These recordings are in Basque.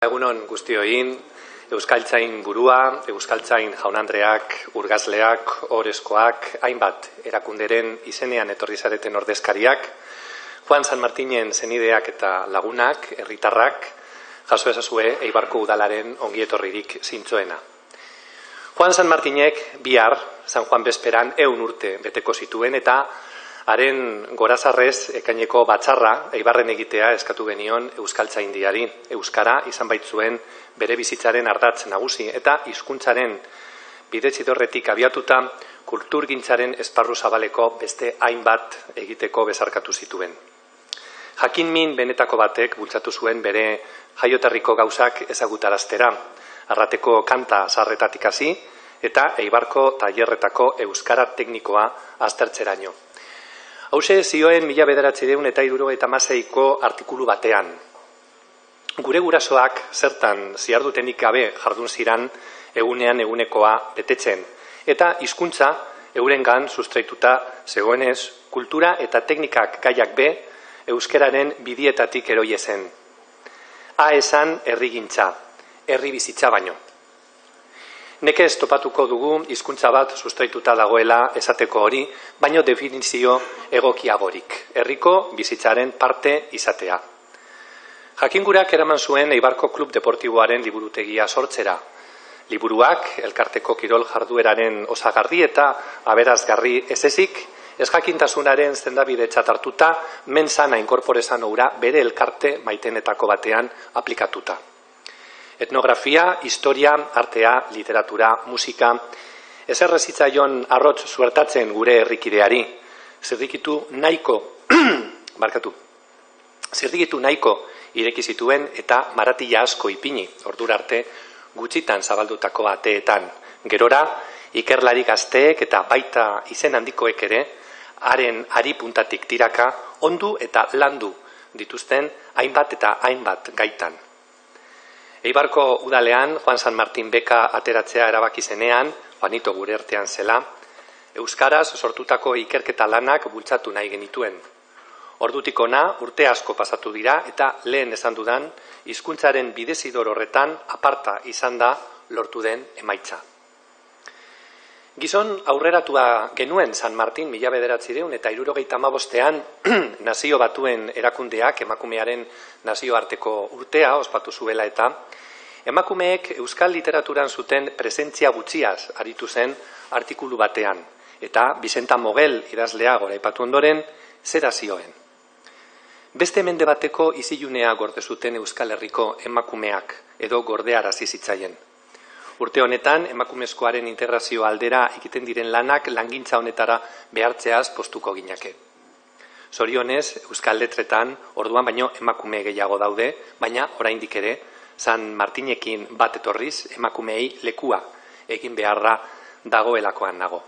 Egunon guztioin, Euskaltzain burua, Euskaltzain jaun-andreak, urgazleak, orezkoak, hainbat erakunderen izenean etorri zareten ordezkariak, Juan San Martinen zenideak eta lagunak, herritarrak, jaso ezazue Eibarko udalaren ongietorririk zintzoena. Juan San Martinek bihar, San Juan bezperan 100 urte beteko zituen eta haren gorazarrez ekaineko batzarra Eibarren egitea eskatu genion Euskaltzaindiari. Euskara izan baitzuen bere bizitzaren ardatz nagusi eta hizkuntzaren bidezidorretik abiatuta kulturgintzaren esparru zabaleko beste hainbat egiteko bezarkatu zituen. Jakinmin benetako batek bultzatu zuen bere jaioterriko gauzak ezagutaraztera, arrateko kanta zaharretatik hasi eta Eibarko tailerretako euskara teknikoa aztertzeraino. Hauxe zioen 1976ko artikulu batean. Gure gurasoak zertan ziardutenik gabe jardun ziran egunean egunekoa betetzen, eta hizkuntza eurengan sustraituta zegoenez kultura eta teknikak gaiak be euskeraren bidietatik eroi zen. A esan herrigintza, herri bizitza baino. Nekez topatuko dugu hizkuntza bat sustraituta dagoela esateko hori, baino definizio egokiagorik, herriko bizitzaren parte izatea. Jakingurak eraman zuen Eibarko Klub Deportiboaren liburutegia sortzera. Liburuak elkarteko kirol jardueraren osagarri eta aberazgarri ezezik, ezjakintasunaren zendabidetzat hartuta, mensana inkorporezan oura bere elkarte maitenetako batean aplikatuta. Etnografia, historia, artea, literatura, musika, ezerrezitzaion arrotz suertatzen gure herrikideari, zirrikitu nahiko ireki zituen eta maratila asko ipini, ordura arte gutxitan zabaldutako ateetan. Gerora, ikerlari gazteek eta baita izen handikoek ere, haren ari puntatik tiraka, ondu eta landu dituzten hainbat eta hainbat gaitan. Eibarko udalean, Juan San Martin beka ateratzea erabaki zenean, Juanito gure artean zela, euskaraz sortutako ikerketa lanak bultzatu nahi genituen. Ordutik ona urte asko pasatu dira eta lehen esan dudan, hizkuntzaren bidezidor horretan aparta izan da lortu den emaitza. Gizon aurreratua genuen San Martin 1975ean nazio batuen erakundeak emakumearen nazioarteko urtea ospatu zuela eta emakumeek euskal literaturan zuten presentzia gutxiaz aritu zen artikulu batean eta Bizenta Mogel idazlea goraipatu ondoren zera zioen. Beste mende bateko izilunea gorde zuten Euskal Herriko emakumeak edo gordearazi zitzaien. Urte honetan, emakumezkoaren integrazio aldera egiten diren lanak langintza honetara behartzeaz postuko ginake. Zorionez, Euskal Letretan orduan baino emakume gehiago daude, baina oraindik ere, San Martinekin bat etorriz emakumeei lekua egin beharra dagoelakoan nago.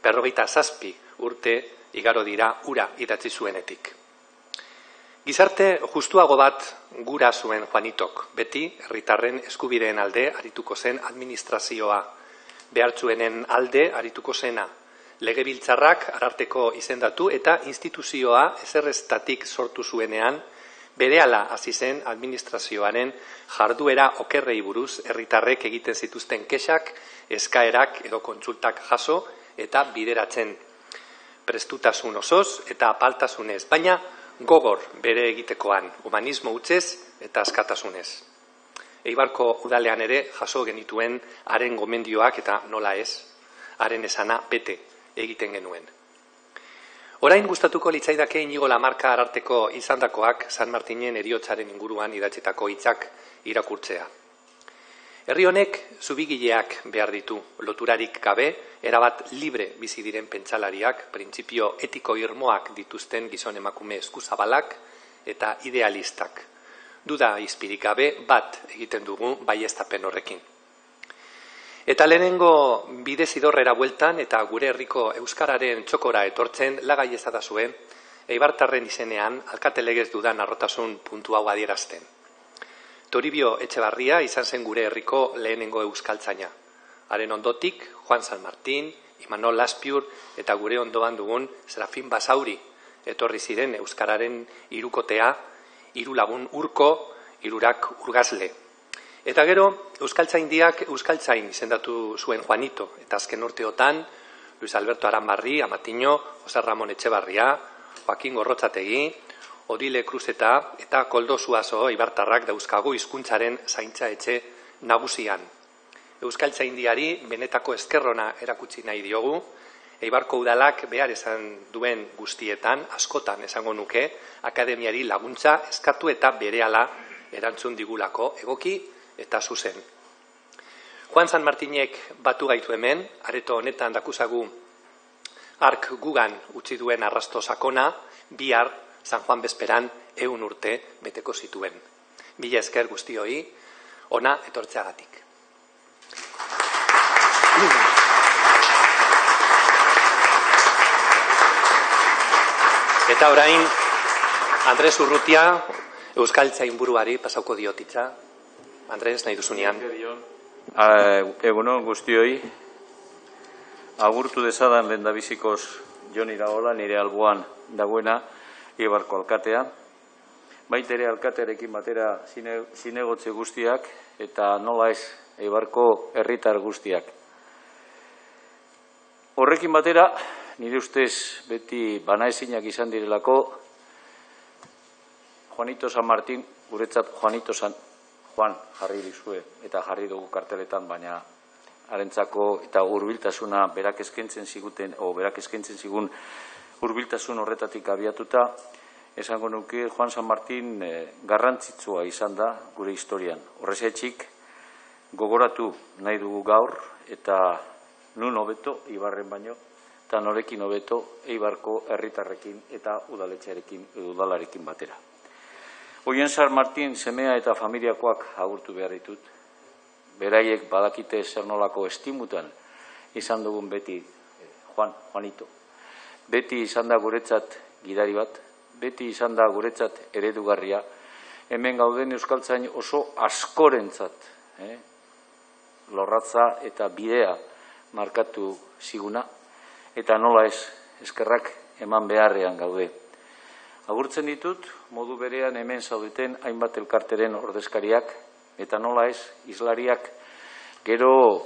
57 urte igaro dira ura idatzi zuenetik. Gizarte justuago bat gura zuen Juanitok, beti herritarren eskubideen alde arituko zen administrazioa, behartzuenen alde arituko zena, legebiltzarrak ararteko izendatu eta instituzioa ezerreztatik sortu zuenean, berehala hasi zen administrazioaren jarduera okerrei buruz herritarrek egiten zituzten kexak, eskaerak edo kontsultak jaso eta bideratzen. Prestutasun osoz eta apaltasunez, baina gogor bere egitekoan, humanismo hutsez eta askatasunez. Eibarko udalean ere jaso genituen haren gomendioak eta nola ez, haren esana bete egiten genuen. Orain gustatuko litzaidake Inigo Lamarka ararteko izandakoak San Martinen heriotzaren inguruan idatzitako hitzak irakurtzea. Herri honek zubigileak behar ditu, loturarik gabe, erabat libre bizi diren pentsalariak, printzipio etiko irmoak dituzten gizon emakume eskuzabalak eta idealistak. Duda izpirik gabe bat egiten dugu baieztapen horrekin. Eta lehenengo bidezidorrera bueltan eta gure herriko euskararen txokora etortzen lagai ezadazue, Eibartarren izenean alkatelegez dudan arrotasun puntu hau adierazten. Toribio Etxebarria izan zen gure herriko lehenengo euskaltzaina. Haren ondotik, Juan San Martin, Imanol Laspiur eta gure ondoan dugun Serafin Basauri etorri ziren euskararen hirukotea, 3 lagun urko, 3 urgazle. Eta gero, Euskaltzaindiak Euskaltzain izendatu zuen Juanito, eta azken urteotan, Luis Alberto Aranbarri, Amatiño, Jose Ramon Etxebarria, Joaquin Gorrotzategi, Odile Kruzeta eta Koldo Zuazo Ibartarrak dauzkagu hizkuntzaren zaintza etxe nagusian. Euskaltzaindiari benetako eskerrona erakutsi nahi diogu, Eibarko udalak behar esan duen guztietan, askotan esango nuke, akademiari laguntza eskatu eta berehala erantzun digulako egoki eta zuzen. Juan San Martinek batu gaitu hemen, areto honetan dakuzagu ark gugan utzi duen arrasto sakona, bihar San Juan bezperan 100 urte beteko zituen. Mila esker guztioi, ona etortzeagatik. Eta orain, Andres Urrutia, Euskaltzain buruari pasauko diotitza. Andres, nahi duzunean. Egunon guztioi, agurtu dezadan lehendabizikoz Jon Iraola, nire alboan dagoena, Eibarko alkatea. Baitere alkatearekin batera zinegotze guztiak eta nola ez Eibarko herritar guztiak. Horrekin batera, nire ustez beti banaezinak izan direlako, Juanito San Martin, guretzat Juan jarri dizue eta jarri dugu karteletan, baina harentzako eta hurbiltasuna berak eskaintzen zigun hurbiltasun horretatik abiatuta, esango nuke Juan San Martin garrantzitsua izan da gure historian. Horrexegatik gogoratu nahi dugu gaur eta nun hobeto Eibarren baino eta norekin hobeto Eibarko herritarrekin eta udalarekin batera. Oien San Martin semea eta familiakoak agurtu behar ditut. Beraiek badakite zer nolako estimutan izan dugun beti Juanito. Beti izan da guretzat gidari bat, beti izan da guretzat eredugarria. Hemen gauden Euskaltzain oso askorentzat, lorratza eta bidea markatu ziguna, eta nola ez, eskerrak eman beharrean gaude. Agurtzen ditut, modu berean hemen zaudeten hainbat elkarteren ordezkariak, eta nola ez, islariak gero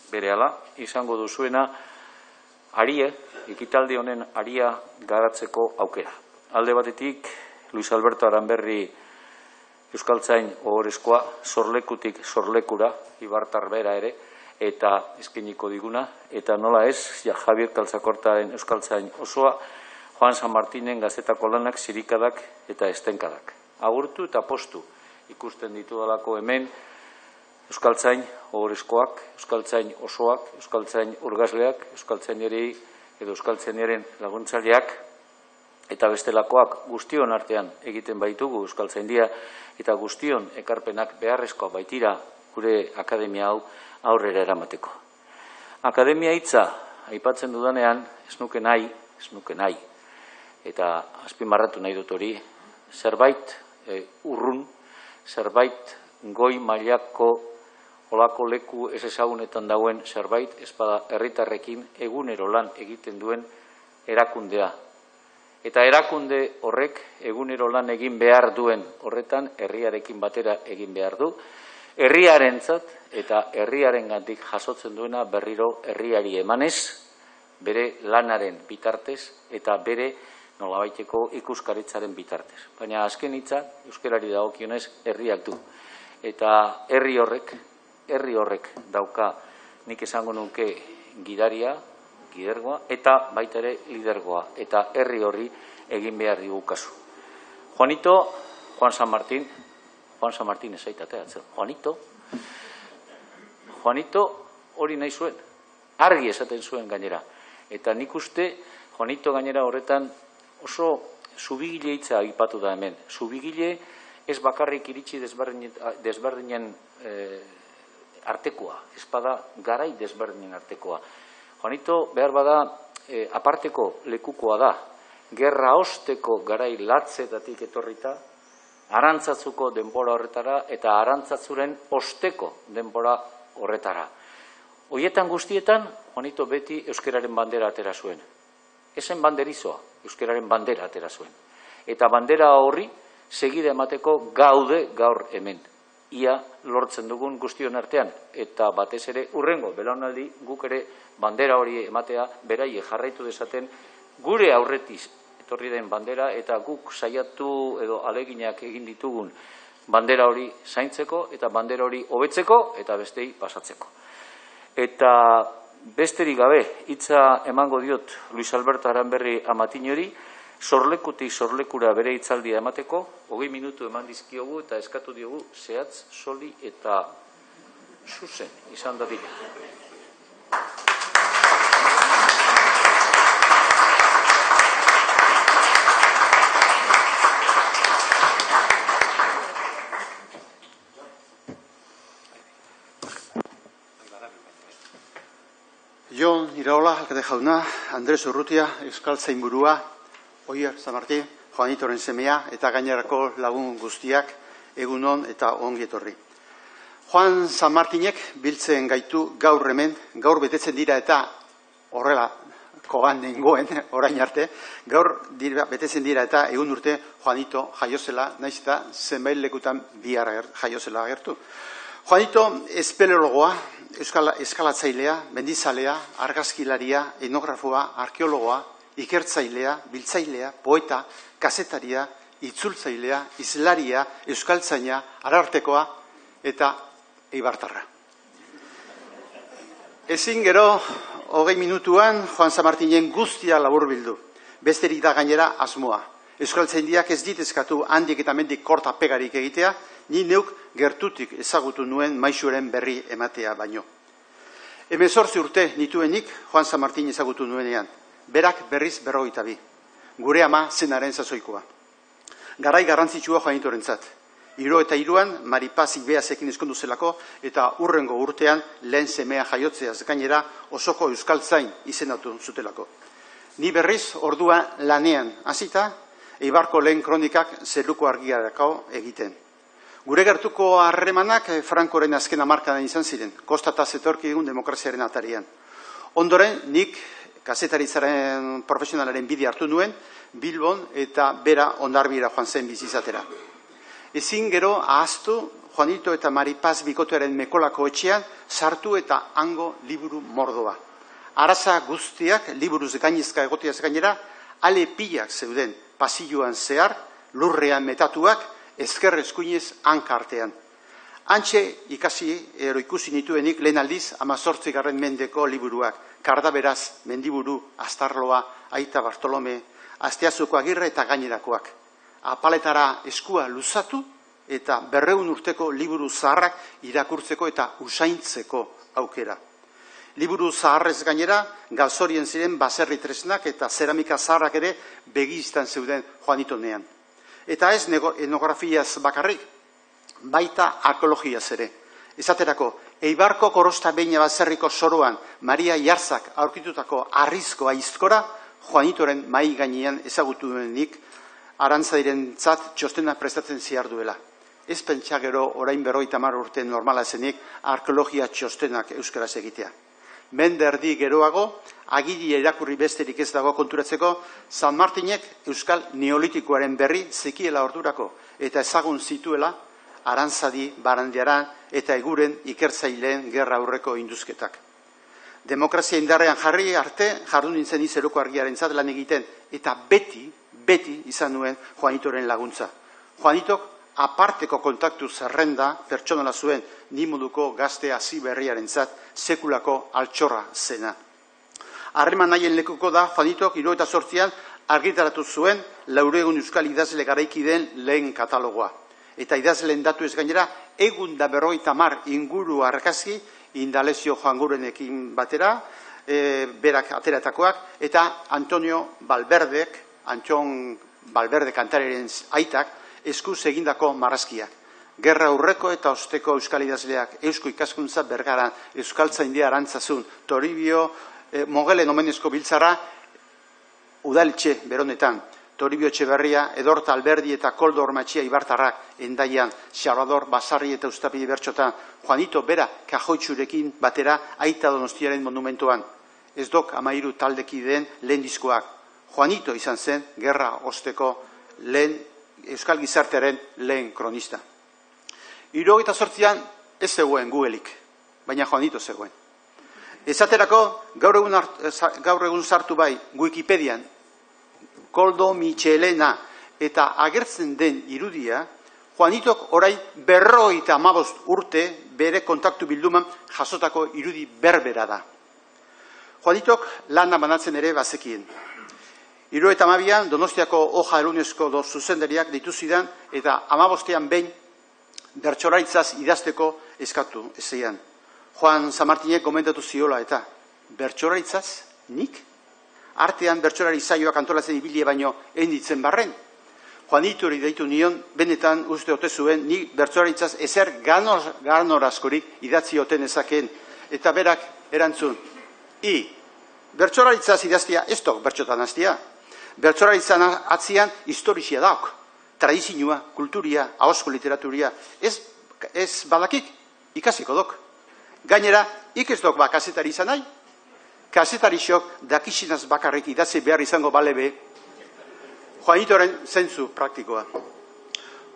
berehala izango duzuena ekitaldi honen aria garatzeko aukera. Alde batetik, Luis Alberto Aranberri Euskaltzain ohorezkoa, sorlekutik sorlekura, Ibartar bera ere, eta eskainiko diguna, eta nola ez, Javier Kaltzakortaren Euskaltzain osoa, Juan San Martinen gazetako lanak, zirikadak eta estenkadak. Agurtu eta postu ikusten ditudalako hemen Euskaltzain ohorezkoak, Euskaltzain osoak, Euskaltzain urgazleak, Euskaltzaineri edo Euskaltzaineren laguntzaileak eta bestelakoak guztion artean egiten baitugu Euskaltzaindia eta guztion ekarpenak beharrezkoa baitira gure akademia hau aurrera eramateko. Akademia hitza aipatzen dudanean ez nuke nahi, eta azpimarratu nahi dut hori, zerbait urrun, zerbait goi mailako olako leku ez ezagunetan dauen zerbait, ezpada herritarrekin egunero lan egiten duen erakundea. Eta erakunde horrek egunero lan egin behar duen horretan herriarekin batera egin behar du, herriarentzat eta herriarengandik jasotzen duena berriro herriari emanez, bere lanaren bitartez eta bere nolabaiteko ikuskaritzaren bitartez. Baina azken hitza euskarari dagokionez herriak du. Eta herri horrek dauka nik esango nuke gidaria, gidergoa eta baita ere lidergoa. Eta herri horri egin behar digu kasu. Juan San Martin ezaitatea, Juanito hori nahi zuen, argi esaten zuen gainera. Eta nik uste Juanito gainera horretan oso zubigile hitza aipatu da hemen. Zubigile ez bakarrik iritsi desberdinen artekoa, ez bada garai desberdinen artekoa. Juanito behar bada aparteko lekukoa da, gerra osteko garai latzetatik etorrita, arantzatzuko denbora horretara eta arantzatzuren osteko denbora horretara. Horietan guztietan, Juanito beti euskararen bandera atera zuen. Ezen banderizoa, euskararen bandera atera zuen. Eta bandera horri segida emateko gaude gaur hemen. ia lortzen dugun guztion artean, eta batez ere urrengo belaunaldi guk ere bandera hori ematea beraie jarraitu dezaten gure aurretiz etorri den bandera eta guk saiatu edo aleginak egin ditugun bandera hori zaintzeko eta bandera hori hobetzeko eta bestei pasatzeko. Eta besterik gabe hitza emango diot Luis Alberto Aranberri Amatiñori, sorlekutik sorlekura bere hitzaldia emateko, 20 minutu eman dizkiogu eta eskatu diogu zehatz, soli eta zuzen izan dadila. Jon Iraola, alkate jauna, Andres Urrutia, Euskal Zainburua, Oier Zamarti, Juanitoren semea eta gainerako lagun guztiak egunon eta ongi etorri. Juan San Martinek biltzen gaitu gaur hemen, gaur betetzen dira eta horrela kogan nengoen orain arte, gaur betetzen dira eta egun urte Juanito jaiozela, naiz eta zenbait lekutan bihar jaiozela agertu. Juanito espeleologoa, eskalatzailea, mendizalea, argazkilaria, etnografoa, arkeologoa, ikertzailea, biltzailea, poeta, kazetaria, itzultzailea, izlaria, euskaltzaina, arartekoa eta eibartarra. Ezin gero, 20 minutuan, Juan San Martinen guztia laburbildu. Besterik da gainera asmoa. Euskaltzaindiak ez ditezkatu handik eta mendik korta pegarik egitea, ni neuk gertutik ezagutu nuen maisuren berri ematea baino. 18 urte nituenik Juan San Martin ezagutu nuenean, berak berriz 42, gure ama zenaren sasoikoa. Garai garrantzitsua Juanitorentzat. 73an Maripaz Ibeazekin ezkondu zelako eta urrengo urtean lehen semea jaiotzeaz gainera osoko euskaltzain izendatu zutelako. Ni berriz ordua lanean hasita, Eibarko lehen kronikak zeruko argiarako egiten. Gure gertuko harremanak Frankoren azken hamarkadan izan ziren, kostata zetorki egun demokraziaren atarian. Ondoren, nik kazetaritzaren profesionalaren bide hartu nuen, Bilbon eta bera Hondarribira joan zen bizizatera. Ezin gero ahaztu Juanito eta Maripaz bikotearen Mekolako etxean sartu eta hango liburu mordoa. Araza guztiak liburuz gainezka egotiaz gainera, ale pilak zeuden pasilloan zehar, lurrean metatuak, ezker eskuinez hanka artean. Antxe ikusi nituenik lehen aldiz 18. mendeko liburuak, Kardaberaz, Mendiburu, Astarloa, Aita Bartolome, Asteazuko Agirre eta gainerakoak. Apaletara eskua luzatu eta 200 urteko liburu zaharrak irakurtzeko eta usaintzeko aukera. Liburu zaharrez gainera, galzorien ziren baserri tresnak eta zeramika zaharrak ere begiztan zeuden Juanitonean. Eta ez etnografiaz bakarrik, baita arkeologiaz ere. Esaterako, Eibarko Korosta Beina baserriko soroan Maria Jarzak aurkitutako arrizko aizkora Juanitoren mai gainean ezagutu duenik arantzadirentzat txostena prestatzen ziar duela. Ez pentsa gero orain 50 urte normala zenik arkeologia txostenak euskaraz egitea. Mende erdi geroago, agiria irakurri besterik ez dago konturatzeko, San Martinek euskal neolitikoaren berri zekiela ordurako eta ezagun zituela Arantzadi, Barandiaran eta Eguren ikertzaileen gerra aurreko induzketak. Demokrazia indarrean jarri arte, jardun nintzen izeruko argiarentzat lan egiten eta beti izan nuen Juanitoren laguntza. Juanitok aparteko kontaktu zerrenda pertsonala zuen ni moduko gazte hasi berriarentzat sekulako altxorra zena. Harreman nahien lekuko da Juanitok 78an argitaratu zuen 400 euskal idazle garaiki den lehen katalogoa. Eta idazleen datu ez gainera, egun da 50 inguru argazki Indalezio Joangurenekin batera, berak ateratakoak, eta Antonio Valverdek, Anton Valverde kantareren aitak, eskuz egindako marrazkiak. Gerra aurreko eta osteko euskal idazleak, eusko ikaskuntza Bergaran, euskaltzaindia Arantzazun, Toribio, Mogelen omenezko biltzara, Udaletxe Beronetan, Toribio Etxeberria, Edorta Alberdi eta Koldo Ormatxia Ibartarrak, Endaian, Salvador Basarri eta Eustapide Bertxotan, Juanito bera kajoitxurekin batera Aita Donostiaren monumentoan. Ez dok 13 taldekideen lehen diskoak. Juanito izan zen gerra osteko lehen euskal gizartearen lehen kronista. 78an ez zegoen Googleik, baina Juanito zegoen. Esaterako, gaur egun sartu bai Wikipedian, Koldo Michelena eta agertzen den irudia, Juanitok orain 55 urte bere kontaktu bilduman jasotako irudi berbera da. Juanitok lana banatzen ere bazekien. 72an Donostiako Hoja Elunezko zuzendariak dituzidan eta 15ean behin bertsolaritzaz idazteko eskatu ezean. Juan San Martinek komentatu ziola eta bertsolaritzaz nik? Artean bertsolari saioak antolatzen ibilie baino enditzen barren. Juanitori deitu nion, benetan uste ote zuen, ni bertsolaritzaz ezer ganorazkorik idatzi oten ezakeen. Eta berak erantzun, bertsolaritzaz idaztia ez dok bertxotan aztia. Bertsolaritzan atzian historizia dauk. Tradizioa, kulturia, ahozko literaturia. Ez badakik, ikasiko dok. Gainera, ez dok ba kazetari izan nahi. Kazetari xok dakisinaz bakarrik idatzi behar izango balebe. Juanitoren zentzu praktikoa.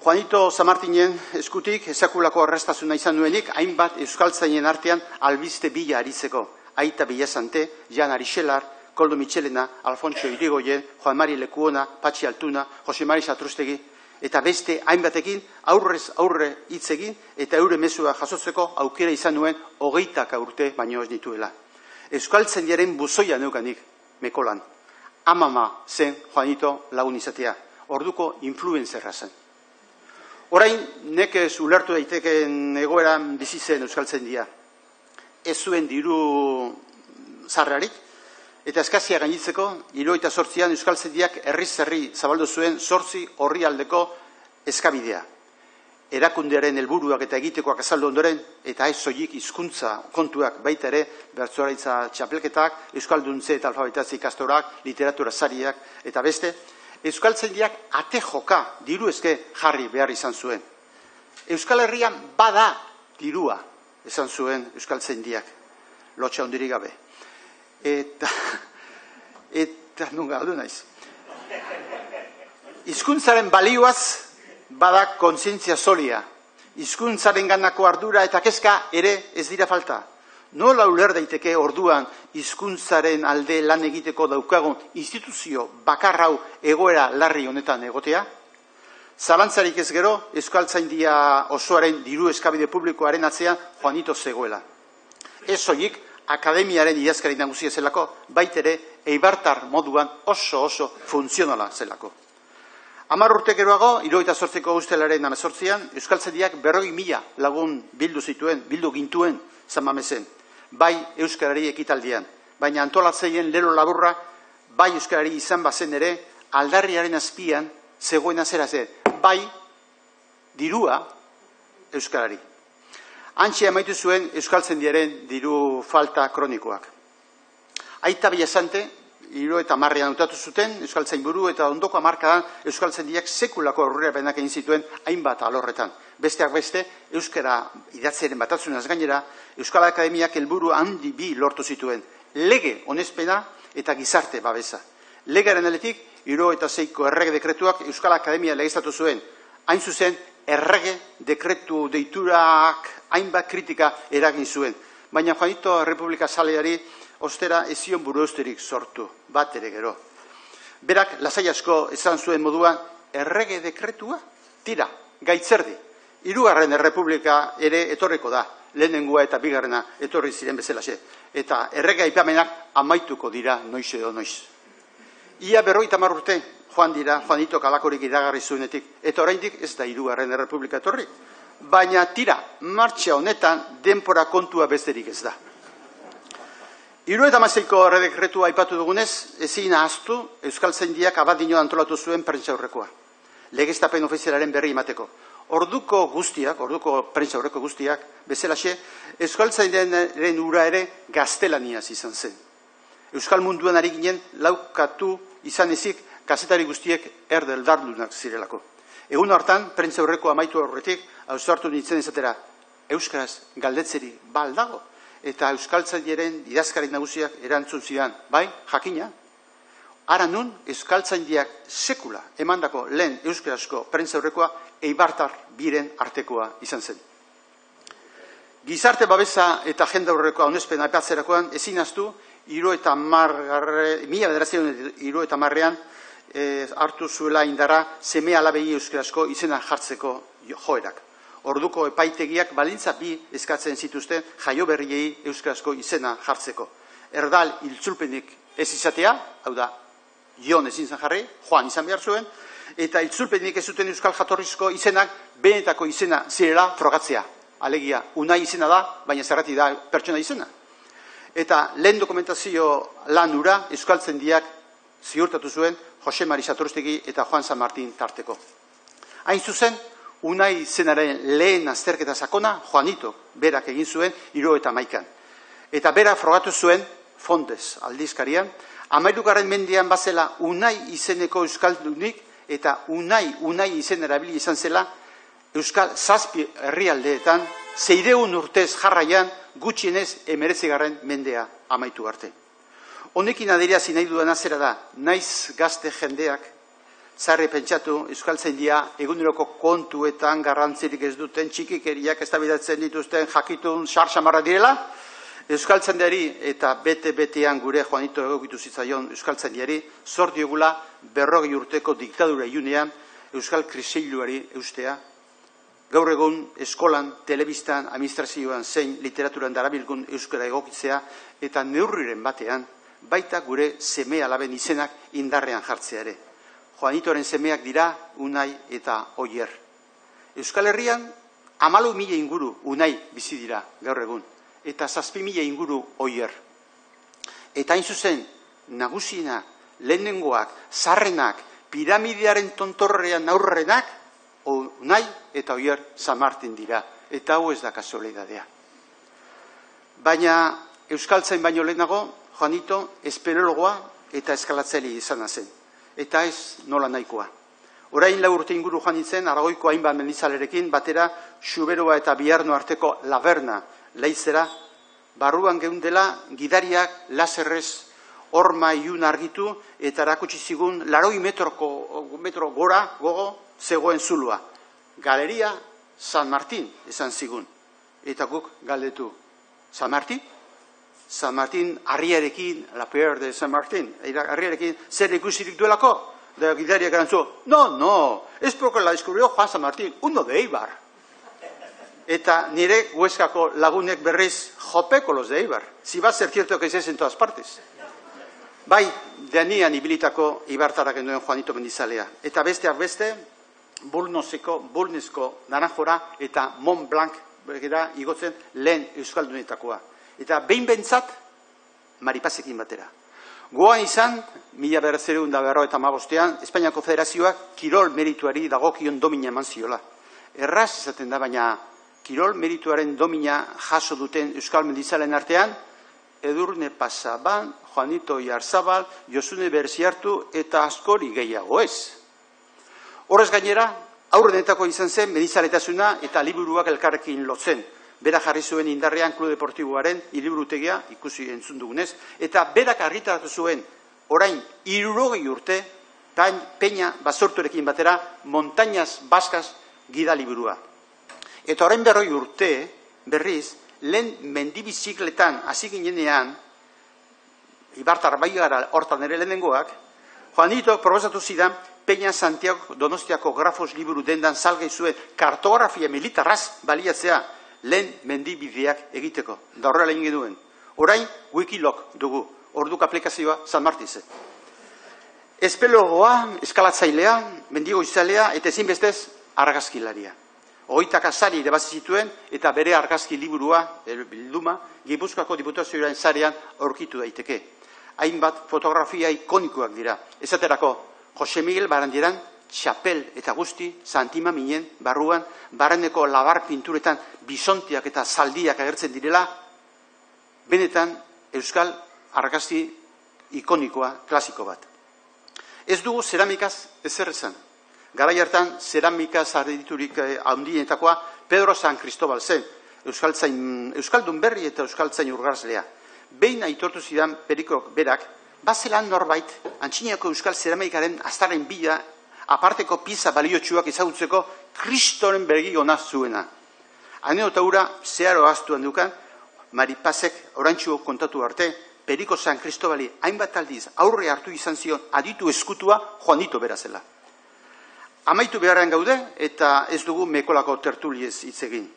Juanito San Martinen eskutik esakulako arrastasuna izan nuenik, hainbat euskaltzainen artean albiste bila aritzeko. Aita Billasante, Jan Arixelar, Koldo Michelena, Alfonso Irigoyen, Juan Mari Lekuona, Patxi Altuna, Jose Mari Satrustegi, eta beste hainbatekin aurrez aurre hitz egin eta eure mezua jasotzeko aukera izan nuen 20 urte baino ez nituela. Euskaltzainaren buzoia neukanik, Mekolan. Amama zen Juanito lagun izatea, orduko influenzerra zen. Orain, nekez ulertu daiteken egoeran bizi zen Euskaltzaindia. Ez zuen diru zarrarik, eta eskazia gainitzeko, 78an Euskaltzaindiak herriz-herri zabaldu zuen 8 orrialdeko eskabidea. Erakundearen helburuak eta egitekoak azaldu ondoren, eta ez soilik hizkuntza kontuak baita ere, bertsolaritza txapelketak, euskalduntze eta alfabetatze ikastorak, literatura sariak, eta beste, Euskaltzaindiak ate joka diru eske jarri behar izan zuen. Euskal Herrian bada dirua, esan zuen Euskaltzaindiak, lotxa hondirik gabe. Eta nun galdu naiz. Hizkuntzaren balioaz bada kontzientzia solia. Hizkuntzaren ganako ardura eta kezka ere ez dira falta. Nola uler daiteke orduan hizkuntzaren alde lan egiteko daukagun instituzio bakarrau egoera larri honetan egotea? Zalantzarik ez gero, Euskaltzaindia osoaren diru eskabide publikoaren atzean Juanito zegoela. Ez soilik akademiaren idazkari nagusia zelako, baitere eibartar moduan oso funtzionala zelako. 10 urte geroago, 78ko ustelaren 18an, Euskaltzaindiak 40.000 lagun bildu gintuen San Mamesen, bai euskarari ekitaldian, baina antolatzeien lelo laburra, bai euskarari izan bazen ere, aldarriaren azpian zegoena zera zen, bai dirua euskarari. Antxe amaitu zuen Euskaltzaindiaren diru falta kronikoak. Aita Billasante, 70ean hautatu zuten Euskaltzainburu eta ondoko hamarkadan Euskaltzaindiak sekulako aurrerapenak egin zituen hainbat alorretan. Besteak beste, euskara idatziaren batasunaz gainera, Euskal Akademiak helburu handi bi lortu zituen. Lege onespena eta gizarte babesa. Legearen aldetik, 76ko errege dekretuak Euskal Akademia legeztatu zuen. Hain zuzen, errege dekretu deiturak hainbat kritika eragin zuen. Baina Juanito Errepublika Zaleari ostera ezion buru eusterik sortu, bat ere gero. Berak, lasai asko esan zuen moduan, errege dekretua? Tira, gaitzerdi. 3. Errepublika ere etorriko da, lehenengua eta bigarrena etorri ziren bezalaxe. Eta errege aipamenak amaituko dira noiz edo noiz. Ia 50 urte joan dira Juanito kalakorik iragarri zuenetik, eta oraindik ez da 3. Errepublika etorri. Baina tira, martxa honetan denpora kontua besterik ez da. 76ko errege dekretua aipatu dugunez, ezin ahaztu Euskaltzaindiak Abadiño antolatu zuen prentsaurrekoa. Legeztapen ofizialaren berri emateko. Orduko prentsaurreko guztiak, bezalaxe, Euskaltzaindiaren ura ere gaztelaniaz izan zen. Euskal munduan ari ginen laukatu izan ezik kazetari guztiek erdeldardunak zirelako. Egun hartan, prentsaurreko amaitu horretik, ausartu nintzen izatera, euskaraz galdetzeri bal dago, eta Euskaltzaindiaren idazkari nagusiak erantzun zidan, bai, jakina. Ara nun, Euskaltzaindiak sekula emandako lehen euskarazko prentsaurrekoa eibartar biren artekoa izan zen. Gizarte babesa eta jende aurreko onespen aipatzerakoan ezin ahaztu 1970ean hartu zuela indara seme alabei euskarazko izena jartzeko joerak. Orduko epaitegiak balintza bi eskatzen zituzten jaio berriei euskarazko izena jartzeko. Erdal itzulpenik ez izatea, hau da, Jon ezin zen jarri, Joan izan behar zuen, eta itzulpenik ez zuten euskal jatorrizko izenak benetako izena zirela frogatzea. Alegia, Unai izena da, baina zergatik da pertsona izena. Eta lehen dokumentazio lan ura euskaltzaindiak ziurtatu zuen Jose Mari Satorustegi eta Juan San Martin tarteko. Hain zuzen, Unai izenaren lehen azterketa sakona Juanito berak egin zuen 1971. Eta bera frogatu zuen Fontes aldizkarian, 13. mendean bazela Unai izeneko euskaldunik eta Unai izen erabili izan zela Euskal 7 herrialdeetan 600 urtez jarraian gutxienez 19. mendea amaitu arte. Honekin adierazten nahi dudana zera da, naiz gazte jendeak zarre pentsatu euskaltzaindia eguneroko kontuetan garrantzirik ez duten txikikeriak eztabaidatzen dituzten jakitun xarxamarra direla, euskaltzaindiari eta bete-betean gure Juanito egokitu zitzaion euskaltzaindiari zor diogula 40 urteko diktadura ilunean euskal kriseiluari eustea. Gaur egun eskolan, telebistan, administrazioan zein literaturan darabilgun euskara egokitzea eta neurriren batean baita gure seme alaben izenak indarrean jartzea ere. Juanitoren semeak dira Unai eta Oier. Euskal Herrian 14.000 inguru Unai bizi dira gaur egun eta 7.000 inguru Oier. Eta hain zuzen nagusienak, lehenengoak, zarrenak, piramidearen tontorrean aurrenak Unai eta Oier San Martin dira, eta hau ez da kasualidadea. Baina euskaltzain baino lehenago, Juanito espeleologoa eta eskalatzaile izan zen, eta ez nola nahikoa. Orain 4 urte inguru joan nintzen, Aragoiko hainbat mendizalerekin batera Xuberoa eta Biarno arteko Laberna leizera, barruan geundela gidariak laserrez horma ilun argitu eta erakutsi zigun 80 metro gora gogo zegoen zulua. Galeria San Martin esan zigun. Eta guk galdetu, San Martin? San Martin harriarekin, la Pierre de San Martin, harriarekin zer ikusirik duelako? Da gidariak erantzu, no, es porque la descubrió Juan San Martin, uno de Eibar. Eta nire Huescako lagunek berriz jopeko los de Eibar. Si va a ser cierto que es en todas partes. Bai, deanian ibilitako ibartarrak genuen Juanito Mendizalea. Eta besteak beste, Bulnesko Naranjora eta Mont Blanc bergera igotzen lehen euskaldunetakoa. Eta behin bentsat, Maripazekin batera. Goan izan, 1995ean, Espainiako Federazioak kirol merituari dagokion domina eman ziola. Erraz izaten da, baina kirol merituaren domina jaso duten euskal mendizalen artean, Edurne Pasaban, Juanito Iarzabal, Josune Berziartu eta askori gehiago ez. Horrez gainera, aurrenetako izan zen mendizaletasuna eta liburuak elkarrekin lotzen. Bera jarri zuen indarrean Klub Deportiboaren hiriburutegia ikusi entzun dugunez, eta berak argitaratu zuen orain 60 urte Peña Basorturekin batera Montañas Baskas gida liburua. Eta orain 40 urte berriz lehen mendibizikletan hasi ginenean, Ibartar bai gara hortan ere lehenengoak, Juanito proposatu zidan Peña Santiago Donostiako grafos liburu dendan salgai zuen kartografia militarraz baliatzea lehen mendibideak egiteko. Da horrela egin genuen. Orain Wikilog dugu, orduk aplikazioa San Martinze. Espeleologoa, eskalatzailea, mendigoizalea eta ezinbestez argazkilaria. 20 kasari irabazi zituen eta bere argazki liburua, bilduma, Gipuzkoako Diputazioaren sarean aurkitu daiteke. Hainbat fotografia ikonikoak dira. Esaterako, Jose Miguel Barandieran, txapel eta guzti, Santima Minen, barruan, barreneko labar pinturetan bisontiak eta zaldiak agertzen direla, benetan euskal argazki ikonikoa, klasiko bat. Ez dugu zeramikaz ezer esan. Garai hartan, zeramikaz arditurik handienetakoa Pedro San Cristobal zen, euskaldun berri eta euskaltzain urgarzlea. Behin aitortu zidan Perikok berak, bazelan norbait, antxiniako euskal zeramikaren aztaren bila, aparteko pieza baliotsuak ezagutzeko Kristoren bergi ona zuena. Anedota hura zeharo ahaztuan dukan, Maripazek orantxu kontatu arte, Periko San Cristobali hainbat aldiz aurre hartu izan zion aditu eskutua Juanito bera zela. Amaitu beharrean gaude eta ez dugu Mekolako tertuliez hitz egin.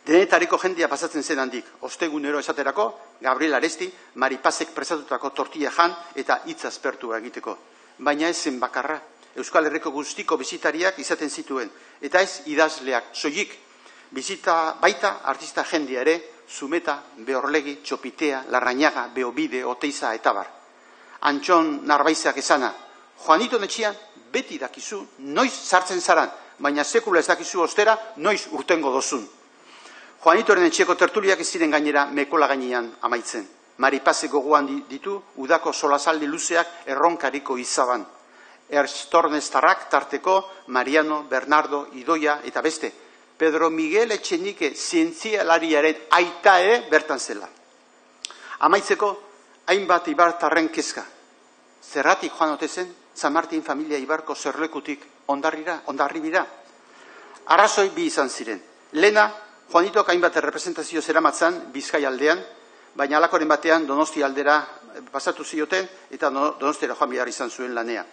Denetariko jendia pasatzen zen handik, ostegunero esaterako, Gabriel Aresti, Maripazek presatutako tortilla jan eta hitz aspertu egiteko. Baina ez zen bakarra, Euskal Herriko guztiko bizitariak izaten zituen, eta ez idazleak soilik. Bizita baita artista jendia ere, Zumeta, Beorlegi, Txopitea, Larrañaga, Beobide, Oteiza eta bar. Antxon Narbaizak esana, Juanito netxian beti dakizu noiz sartzen zaran, baina sekula ez dakizu ostera noiz urtengo dozun. Juanitoren etxeko tertuliak ez ziren gainera Mekola gainean amaitzen. Maripazek gogoan ditu udako solasaldi luzeak erronkariko izaban. Erstornestarrak tarteko Mariano, Bernardo, Idoia eta beste. Pedro Miguel Etxenike zientzialariaren aita ere bertan zela. Amaitzeko, hainbat ibartarren kezka. Zerratik joan ote zen, San Martin familia ibarko zerlekutik ondarribira. Arrazoi bi izan ziren. Lena, Juanitok hainbat representazio zeramatzan Bizkai aldean, baina alakoren batean Donosti aldera pasatu zioten eta Donostiara joan behar izan zuen lanea.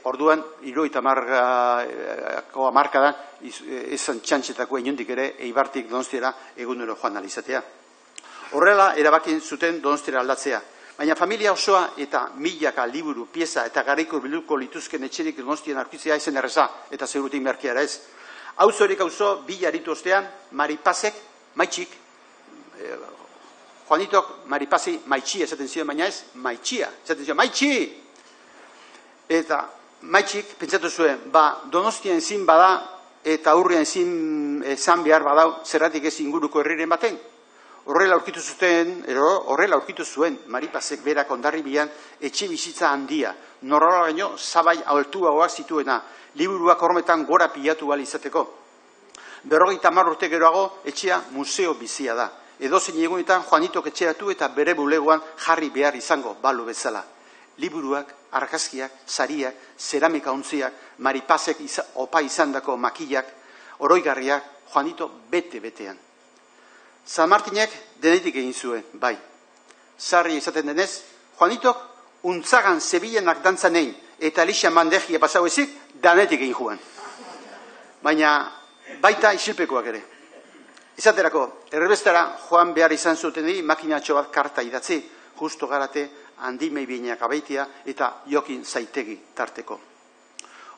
Orduan, 70ko hamarkadan izan txantxetako inondik ere Eibartik Donostiara egunero joan alizatea. Horrela, erabakin zuten Donostiara aldatzea. Baina familia osoa eta milaka liburu, pieza eta garaiko biluko lituzken etxerik Donostian aurkitzea ezen erreza eta segurutik merkeara ez. Auzorik auzo, bila aritu ostean, Maripazek, maitxik, Juanitok Maripazi maitxia esaten zion, baina ez, maitxia, esaten zion, maitxi! Eta maitxik pentsatu zuen, Donostian ezin bada eta aurrian ezin zan behar badau, zerratik ez inguruko herriren baten. Horrela aurkitu zuen, Maripazek berak Hondarribian etxe bizitza handia, norrola baino zabai altuagoak zituena, liburuak hormetan gora pilatu ahal izateko. 50 urte geroago etxea museo bizia da. Edozein egunetan Juanitok etxeratu eta bere bulegoan jarri behar izango balu bezala. Liburuak, argazkiak, sariak, zeramika ontziak, Maripazek opa izandako makillak, oroigarriak, Juanito bete-betean. San Martinek denetik egin zuen, bai. Sarri izaten denez, Juanitok untzagan zebilenak dantzanein eta Elisa Mandegia pasau ezik, danetik egin joan. Baina baita isilpekoak ere. Izaterako, errebestara joan behar izan zuten makinatxo bat karta idatzi, justo garate handimei bineak abeitia eta Jokin Zaitegi tarteko.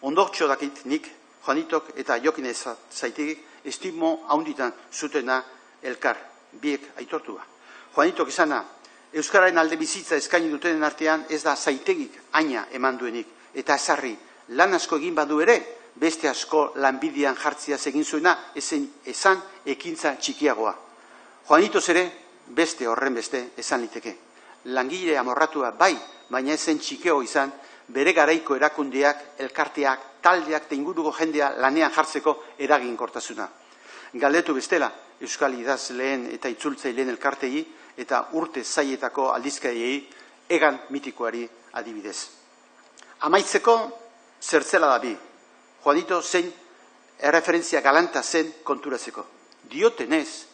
Ondortxo dakit nik, Juanitok eta Jokin Zaitegi estimo haunditan zutena elkar, biek aitortua. Juanitok izana, Euskararen alde bizitza eskaini dutenen artean ez da Zaitegik aina eman duenik, eta ezarri lan asko egin badu ere, beste asko lanbidean jartziaz egin zuena, esan ekintza txikiagoa. Juanitos ere, beste horren beste esan liteke. Langile amorratua bai, baina ezen txikeo izan, bere garaiko erakundeak, elkarteak, taldeak eta inguruko jendea lanean jartzeko eraginkortasuna. Galdetu bestela, Euskal idazleen eta itzultzaileen elkartei eta urte zaietako aldizkariei egan mitikoari adibidez. Amaitzeko zertzela da bi. Juanito zein erreferentzia galanta zen konturatzeko. Diotenez,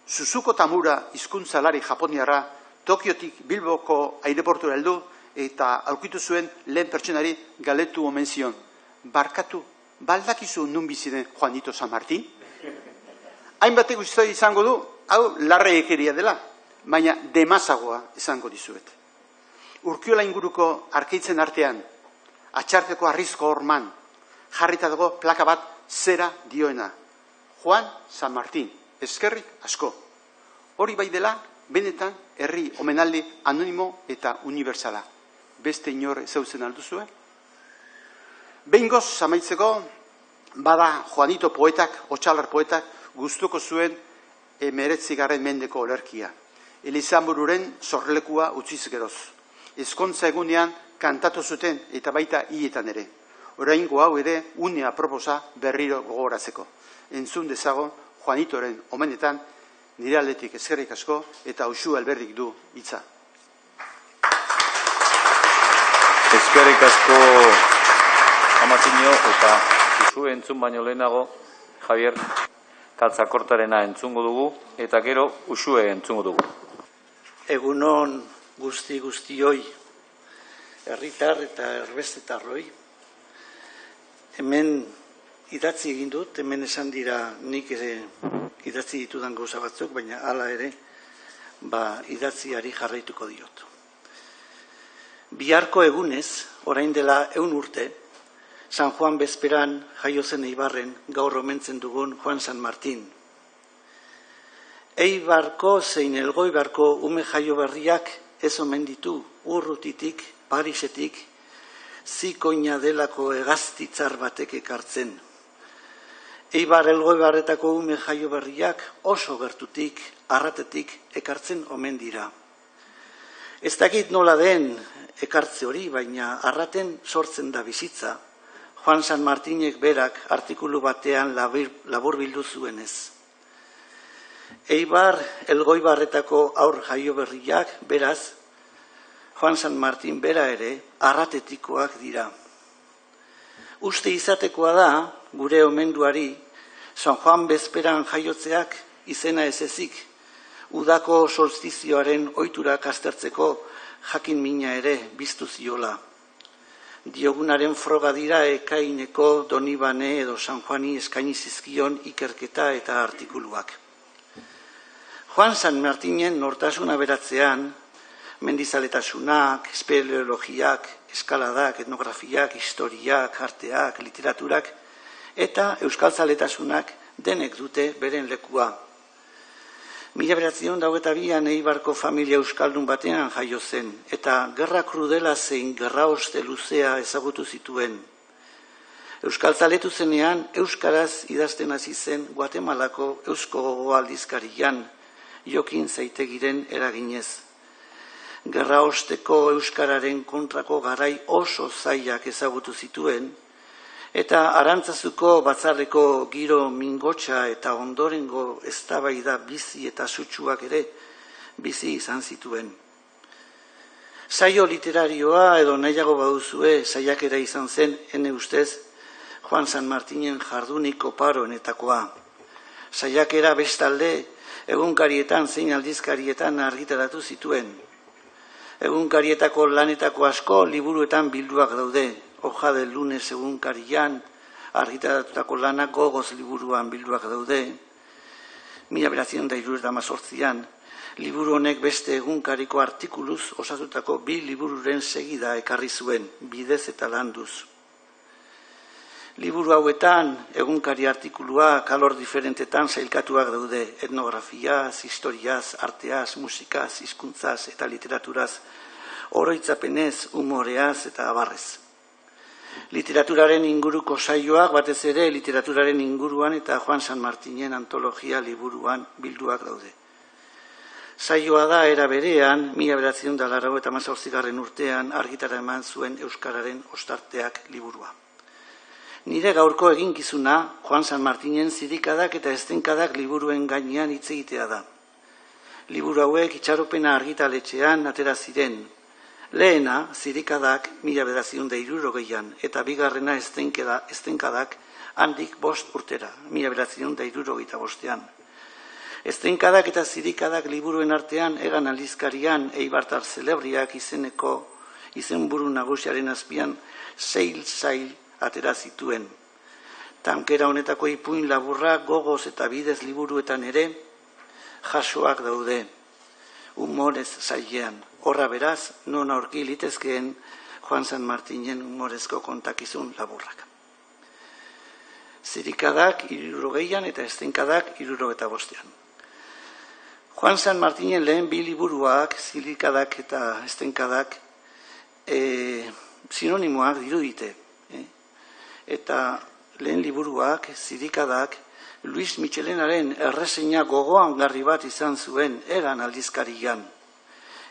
Suzuko Tamura hizkuntzalari japoniarra Tokiotik Bilboko aireportura heldu eta aurkitu zuen lehen pertsonari galdetu omen zion. Barkatu, baldakizu nun biziren Juanito San Martin? Hainbatek uste izango du, hau larreekeria dela, baina demazagoa izango dizuet. Urkiola inguruko arkeitzen artean, atxarteko arrizko horman, jarrita dago plaka bat zera dioena. Juan San Martin, eskerrik asko. Hori bai dela, benetan herri omenaldi anonimo eta unibertsala. Beste inor zeuzen alduzue? Behingoz, amaitzeko, bada Juanito poetak, Otxalar poetak, gustuko zuen 19. mendeko olerkia. Elizanbururen sorlekua utziz geroz. Ezkontza egunean kantatu zuten eta baita hietan ere. Oraingo hau ere unea proposa berriro gogoratzeko. Entzun dezagon Juanitoren omenetan nire aldetik eskerrik asko eta Uxu Alberdik du hitza. Eskerrik asko Amatxino eta Uxu entzun baino lehenago, Javier, Kaltzakortarena entzungo dugu, eta gero Uxue entzungo dugu. Egunon guztioi, herritar eta erbestetarroi. Hemen idatzi egin dut, hemen esan dira nik ere idatzi ditudan gauza batzuk, baina hala ere idatziari jarraituko diot. Biharko egunez, orain dela 100 urte, San Juan bezperan jaio zen Eibarren gaur omentzen dugun Juan San Martin. Eibarko zein Elgoibarko ume jaio berriak ez omen ditu Urrutitik, Parisetik, zikoina delako hegaztitzar batek ekartzen. Eibar Elgoibarretako ume jaio berriak oso gertutik, Arratetik ekartzen omen dira. Ez dakit nola den ekartze hori, baina Arraten sortzen da bizitza, Juan San Martinek berak artikulu batean laburbildu zuenez. Eibar Elgoibarretako aur jaio berriak, beraz, Juan San Martin bera ere Arratetikoak dira. Uste izatekoa da, gure omenduari, San Juan bezperan jaiotzeak izena ez ezik, udako solstizioaren ohiturak aztertzeko jakin mina ere biztu ziola. Diogunaren froga dira Ekaineko Donibane edo San Juani eskaini zizkion ikerketa eta artikuluak. Juan San Martinen nortasuna beratzean, mendizaletasunak, espeleologiak, eskaladak, etnografiak, historiak, arteak, literaturak, eta euskaltzaletasunak denek dute beren lekua. 1922an Eibarko familia euskaldun batean jaio zen, eta gerra krudela zein gerra oste luzea ezagutu zituen. Euskaltzaletu zenean, euskaraz idazten hasi zen Guatemalako Eusko Gogo aldizkarian, Jokin Zaitegiren eraginez. Gerra osteko euskararen kontrako garai oso zailak ezagutu zituen, eta Arantzazuko batzarreko giro mingotsa eta ondorengo eztabaida bizi eta sutsuak ere bizi izan zituen. Saio literarioa edo nahiago baduzue saiakera izan zen, ene ustez, Juan San Martinen jardunik oparoenetakoa. Saiakera bestalde egunkarietan zein aldizkarietan argitaratu zituen. Egunkarietako lanetako asko liburuetan bilduak daude. Hoja del Lunes egunkarian argitaratutako lanak Gogoz liburuan bilduak daude. 1978an liburu honek beste egunkariko artikuluz osatutako 2 libururen segida ekarri zuen, bidez eta landuz. Liburu hauetan egunkari artikuluak alor diferentetan sailkatuak daude, etnografiaz, historiaz, arteaz, musikaz, hizkuntzaz eta literaturaz, oroitzapenez, humoreaz eta abarrez. Literaturaren inguruko saioak batez ere literaturaren inguruan eta Juan San Martinen antologia liburuan bilduak daude. Saioa da era berean 1998 urtean argitara eman zuen Euskararen ostarteak liburua. Nire gaurko eginkizuna Juan San Martinen zirikadak eta estenkadak liburuen gainean hitz egitea da. Liburu hauek itxaropena argitaletxean atera ziren. Lehena, zirikadak 1960an eta bigarrena estenkadak handik 5 urtera, 1965an. Estenkadak eta zirikadak liburuen artean egan aldizkarian Eibartar Zelebriak izenburu nagusiaren azpian sail atera zituen. Tankera honetako ipuin laburra Gogoz eta Bidez liburuetan ere jasoak daude. Humorez sailean. Horra beraz, non aurki litezkeen Juan San Martinen humorezko kontakizun laburrak. Zirikadak 60an eta estenkadak 65an. Juan San Martinen lehen 2 liburuak, zirikadak eta estenkadak, sinonimoak dirudite. Eta lehen liburuak, zirikadak, Luis Michelenaren erreseina gogoan garri bat izan zuen egan aldizkarian.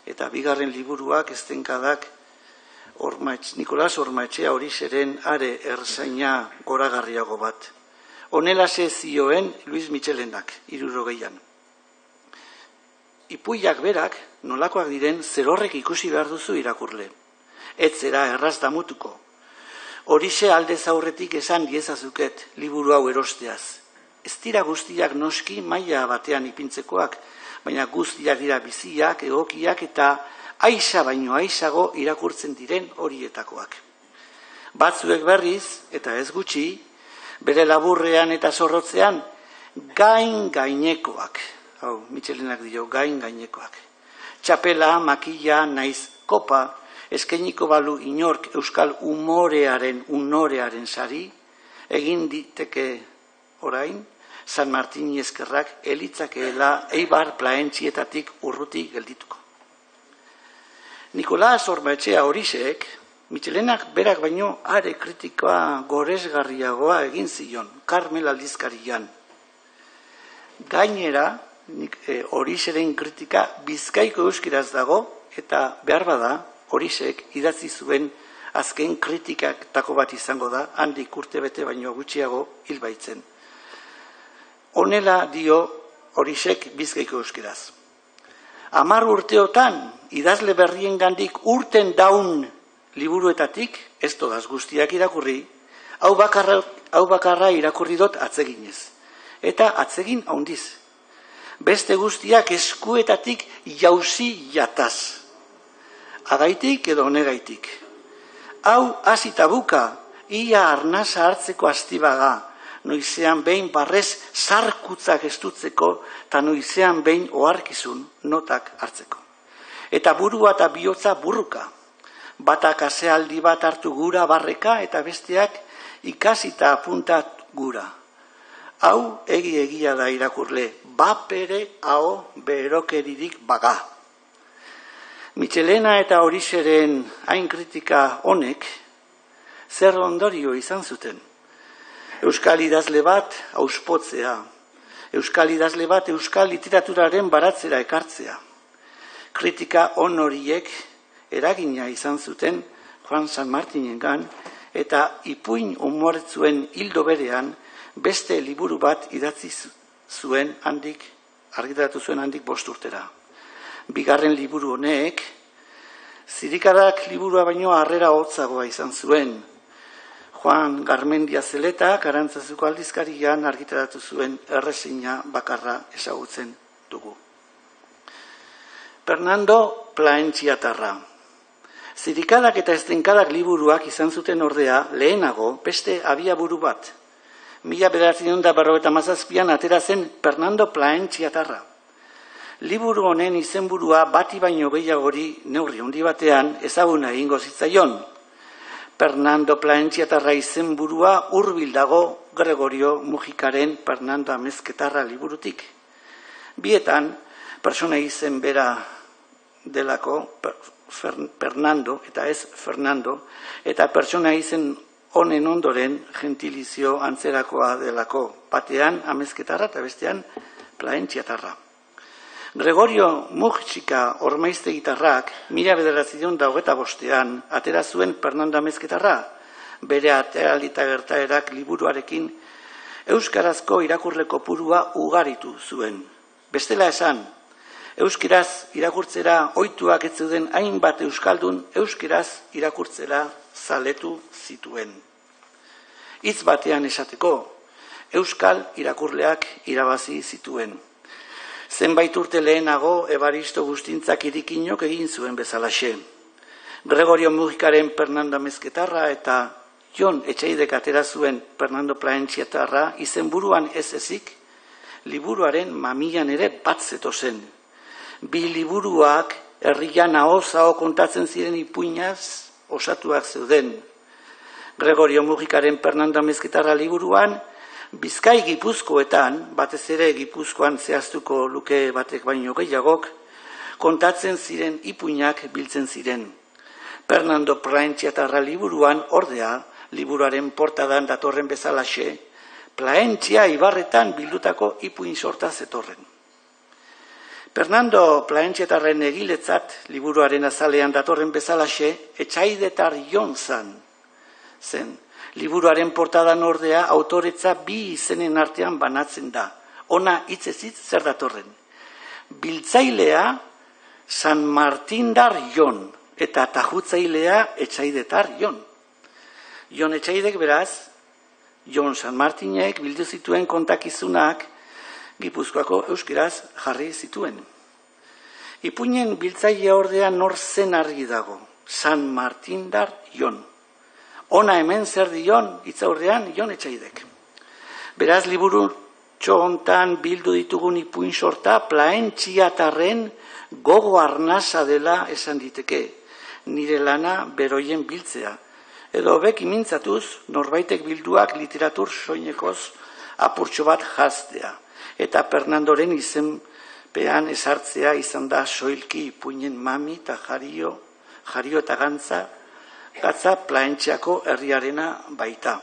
Eta bigarren liburuak estenkadak Nikolas Ormaetxea Orixeren are erreseina goragarriago bat. Honelaxe zioen Luis Michelenak, 60an. Ipuiak berak, nolakoak diren, zerorrek ikusi behar duzu irakurle. Ez zera erraz damutuko. Horixe aldez aurretik esan diezazuket liburu hau erosteaz. ez dira guztiak noski maila batean ipintzekoak, baina guztiak dira biziak, egokiak eta aixa baino aisago irakurtzen diren horietakoak. Batzuek berriz, eta ez gutxi, bere laburrean eta zorrotzean, gainekoak. Hau, Mitxelenak dio, gainekoak. Txapela, makila, naiz, kopa, eskainiko balu inork euskal unorearen sari, egin diteke orain, San Martin eskerrak elitzakeela Eibar Plaentzietatik urruti geldituko. Nikolas Ormaetxea Orixek, Mitxelenak berak baino are kritikoa goresgarriagoa egin zion, Karmel aldizkarian. Gainera, Orixeren kritika Bizkaiko euskaraz dago, eta behar bada, Orixek idatzi zuen azken kritikatako bat izango da, handik urtebete baino gutxiago hil baitzen. Honela dio Orixek Bizkaiko euskaraz. 10 urteotan, idazle berrien gandik urten daun liburuetatik, ez todaz guztiak irakurri, hau bakarra irakurri dut atzeginez. Eta atzegin haundiz. Beste guztiak eskuetatik jauzi jataz. Agaitik edo negaitik. Hau hasita buka, ia arnasa hartzeko astibaga, noizean behin barrez sarkutzak estutzeko, eta noizean behin oharkizun notak hartzeko. Eta burua eta bihotza burruka. Batak asealdi bat hartu gura barreka, eta besteak ikasita apuntat gura. Hau egia da irakurle, bapere hau berokeririk baga. Mitxelena eta Orixeren hain kritika honek, zer ondorio izan zuten. Euskal idazle bat auspotzea, euskal idazle bat euskal literaturaren baratzera ekartzea. Kritika on horiek eragina izan zuten Juan San Martinengan eta ipuin umoretzuen hildo berean beste liburu bat idatzi zuen handik, argitaratu zuen handik 5 urtera. Bigarren liburu honek, Zirikadak liburua baino harrera hotzagoa izan zuen. Juan Garmendia Zeleta, Arantzazuko aldizkarian argitaratu zuen erreseina bakarra ezagutzen dugu. Fernando Plaentziatarra. Zirikadak eta estenkadak liburuak izan zuten ordea lehenago beste abiaburu bat. 1957an atera zen Fernando Plaentziatarra. Liburu honen izenburua bati baino gehiagori neurri handi batean ezaguna egingo zitzaion. Fernando Plaentziatarra izenburua hurbil dago Gregorio Mujikaren Fernando Amezketarra liburutik. Bietan, persona izen bera delako, Fernando, eta ez Fernando, eta persona izen honen ondoren gentilizio antzerakoa delako, batean Amezketarra eta bestean Plaentziatarra. Gregorio Mujika ormaiztegitarrak 1925an atera zuen Fernando Amezketarra, bere ateraldita gertaerak liburuarekin euskarazko irakurle kopurua ugaritu zuen. Bestela esan, euskaraz irakurtzera ohituak ez zeuden hainbat euskaldun euskaraz irakurtzera zaletu zituen. Hitz batean esateko, euskal irakurleak irabazi zituen. Zenbait urte lehenago Ebaristo Gustintzak irikinok egin zuen bezalaxe. Gregorio Mujikaren Fernando Amezketarra eta Jon Etxaidek atera zuen Fernando Plaentziatarra izenburuan ez ezik, liburuaren mamian ere bat zetozen. Bi liburuak herrian aho-zaho kontatzen ziren ipuinaz osatuak zeuden. Gregorio Mujikaren Fernando Amezketarra liburuan, Bizkai Gipuzkoetan, batez ere Gipuzkoan zehaztuko luke batek baino gehiagok, kontatzen ziren ipuinak biltzen ziren. Fernando Plaentziatarra liburuan ordea, liburuaren portadan datorren bezalaxe, Plaentzia ibarretan bildutako ipuin sorta zetorren. Fernando Plaentziatarren egiletzat liburuaren azalean datorren bezalaxe, Etxaidetar Jon zen. Liburuaren portadan ordea autoretza bi izenen artean banatzen da. Ona hitzez hitz zer datorren. Biltzailea San Martindar Jon eta tajutzailea Etxaidetar Jon. Jon Etxaidek beraz, Jon San Martinek bildu zituen kontakizunak Gipuzkoako euskeraz jarri zituen. Ipuinen biltzailea ordea nor zen argi dago, San Martindar Jon. Ona hemen zer dion, hitzaurrean Jon Etxaidek. Beraz, liburu hontan bildu ditugun ipuin sorta plaentziatarren gogo arnasa dela esan diteke, nire lana beroien biltzea. Edo beki mintzatuz, norbaitek bilduak literatur soinekoz apurtxo bat jaztea. Eta Fernandoren izenpean esartzea izan da soilki ipuinen mami eta jario eta gatza plaentziako herriarena baita.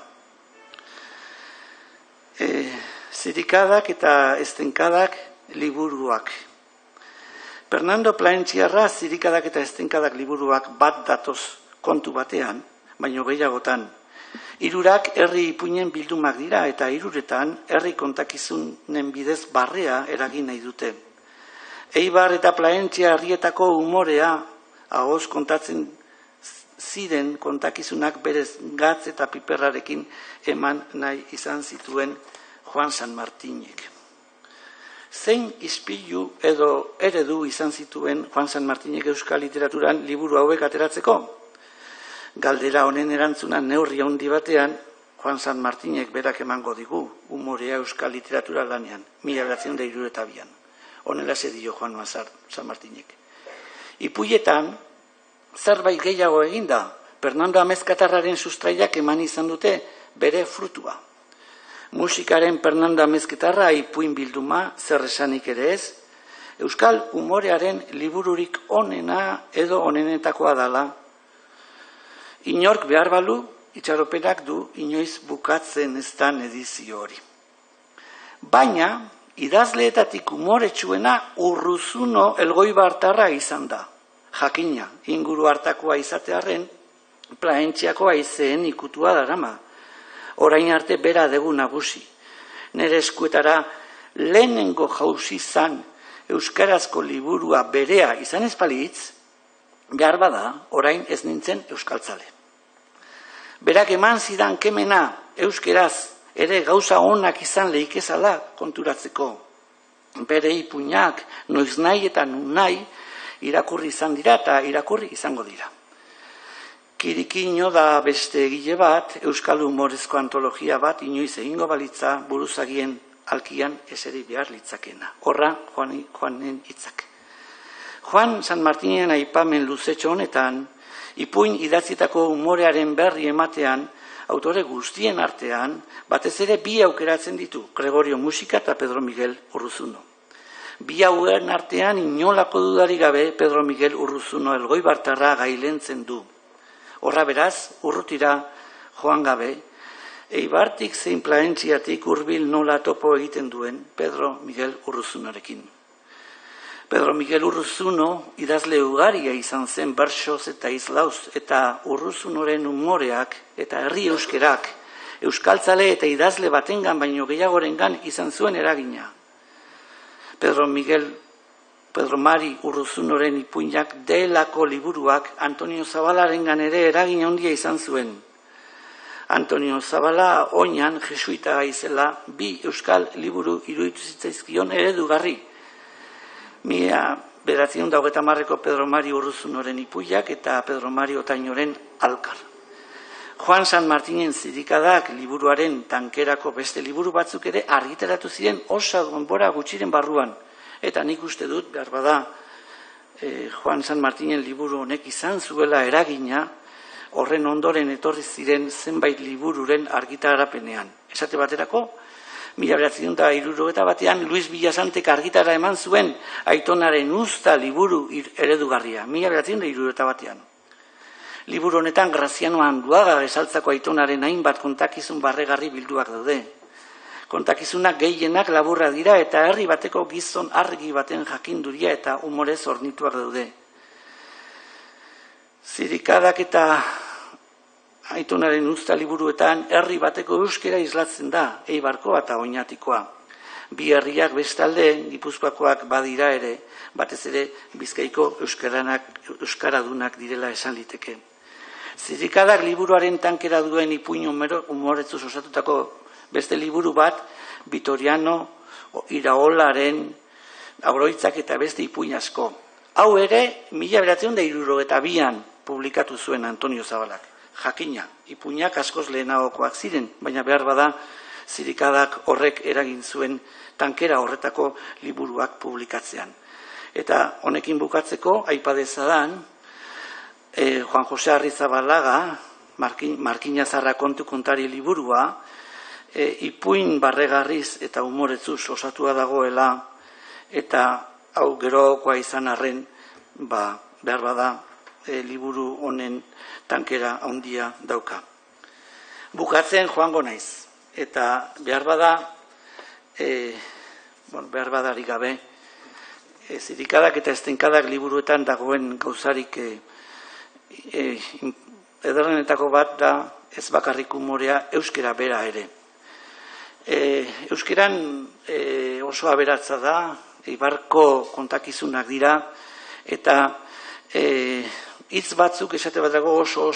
Zirikadak eta estenkadak liburuak. Fernando Plaentziarra zirikadak eta estenkadak liburuak bat datoz kontu batean, baino gehiagotan. Hirurak herri ipuinen bildumak dira eta hiruretan herri kontakizunen bidez barrea eragin nahi dute. Eibar eta Plaentzia herrietako umorea ahoz kontatzen ziren kontakizunak berez gatz eta piperrarekin eman nahi izan zituen Juan San Martinek. Zein ispilu edo eredu izan zituen Juan San Martinek euskal literaturan liburu hauek ateratzeko? Galdera honen erantzuna neurri handi batean Juan San Martinek berak emango digu umorea euskal literatura lanean, 1962an. Honela se dio Juan San Martinek. Ipuietan, zerbait gehiago eginda, Fernando Amezkatarraren sustraiak eman izan dute bere frutua. Musikaren Fernando Amezkatarra ipuin bilduma zer esanik ere ez, euskal umorearen libururik onena edo onenetakoa dala. Inork behar balu, itxaropenak du inoiz bukatzen ez dan edizio hori. Baina, idazleetatik umoretsuena Urruzuno Elgoibartarra izan da. Jakina, inguru hartakoa izatearren, Plaentziako haizeen ikutua darama. Orain arte bera dugu nagusi. Nere eskuetara lehenengo jauzi zan euskarazko liburua berea izan ezpalitz, behar bada, orain ez nintzen euskaltzale. Berak eman zidan kemena euskeraz ere gauza onak izan leikezala konturatzeko. Bere ipuinak noiz nahi eta nun nahi irakurri izan dira eta irakurri izango dira. Kirikino da beste egile bat, euskal humorezko antologia bat inoiz egingo balitza buruzagien alkian eseri behar litzakena. Horra Juanen hitzak. Juan San Martinen aipamen luzetxo honetan, ipuin idatzitako umorearen berri ematean, autore guztien artean, batez ere bi aukeratzen ditu, Gregorio Musika eta Pedro Miguel Urruzuno. Bi hauen artean inolako dudari gabe Pedro Miguel Urruzuno Elgoibartarra gailentzen du. Horra beraz, urrutira joan gabe, Eibartik zein Plaentziatik hurbil nola topo egiten duen Pedro Miguel Urruzunorekin. Pedro Miguel Urruzuno idazle ugaria izan zen bertsoz eta izlauz, eta Urruzunoren umoreak eta herri euskerak, euskaltzale eta idazle batengan baino gehiagorengan izan zuen eragina. Pedro Mari Urruzunoren ipuinak delako liburuak Antonio Zabalarengan ere eragina handia izan zuen. Antonio Zabala oinan jesuita gaizela bi euskal liburu iruditu zitzaizkion eredugarri. 1930ko Pedro Mari Urruzunoren ipuiak eta Pedro Mari Otainoren Alkar. Juan San Martinen zirikadak liburuaren tankerako beste liburu batzuk ere argitaratu ziren osa denbora gutxiren barruan. Eta nik uste dut, behar bada, Juan San Martinen liburu honek izan zuela eragina, horren ondoren etorri ziren zenbait libururen argitarapenean. Esate baterako, 1961 Luis Villasantek argitara eman zuen Aitonaren Usta liburu eredugarria, 1961. Liburu honetan Graziano Anduaga esaltzako Aitonaren hainbat kontakizun barregarri bilduak daude. Kontakizunak gehienak laburra dira eta herri bateko gizon argi baten jakinduria eta umorez hornituak daude. Zirikadak eta Aitonaren Usta liburuetan herri bateko euskera islatzen da, Eibarko eta Oñatikoa. Bi herriak bestalde, Gipuzkoakoak badira ere, batez ere Bizkaiko euskaradunak direla esan liteke. Zirikadak liburuaren tankera duen ipuin umoretzuz osatutako beste liburu bat, Vitoriano Iraolaren Agroitzak eta beste ipuin asko. Hau ere, 1962an publikatu zuen Antonio Zabalak. Jakina, ipuinak askoz lehenagokoak ziren, baina behar bada zirikadak horrek eragin zuen tankera horretako liburuak publikatzean. Eta honekin bukatzeko, aipadezadan, Juan Jose Arrizabalaga, Markina Zarra kontu kontari liburua, ipuin barregarriz eta umoretzuz osatua dagoela, eta hau gerokoa izan arren, behar bada liburu honen tankera handia dauka. Bukatzen joango naiz, eta behar badarik gabe, zirikadak eta estenkadak liburuetan dagoen gauzarik ederrenetako bat da ez bakarrik umorea euskera bera ere. Euskeran oso aberatza da, eibarko kontakizunak dira, eta hitz batzuk esate baterako oso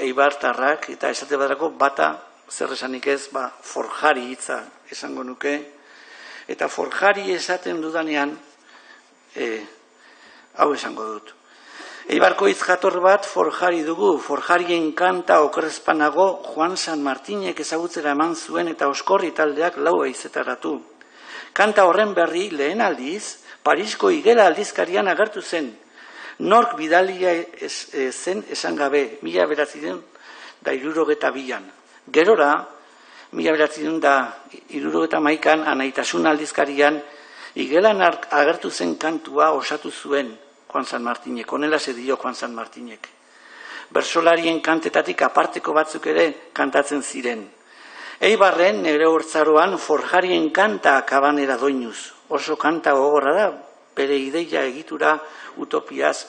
eibartarrak, eta esate baterako bata zer esanik ez, forjari hitza esango nuke, eta forjari esaten dudanean, hau esango dut. Eibarko hitz jator bat forjari dugu, forjarien kanta okerrezpanago Juan San Martinek ezagutzera eman zuen eta Oskorri taldeak 4 haizetaratu. Kanta horren berri lehen aldiz, Parisko Igela aldizkarian agertu zen. Nork bidalia zen esan gabe, 1962an. Gerora, 1961an Anaitasun aldizkarian, Igelan agertu zen kantua osatu zuen Juan San Martinek, honela se dio Juan San Martinek. Bersolarien kantetatik aparteko batzuk ere kantatzen ziren. Eibarren nere hortzaroan forjarien kanta akabanera doinuz. Oso kanta gogorra da, bere ideia egitura utopiaz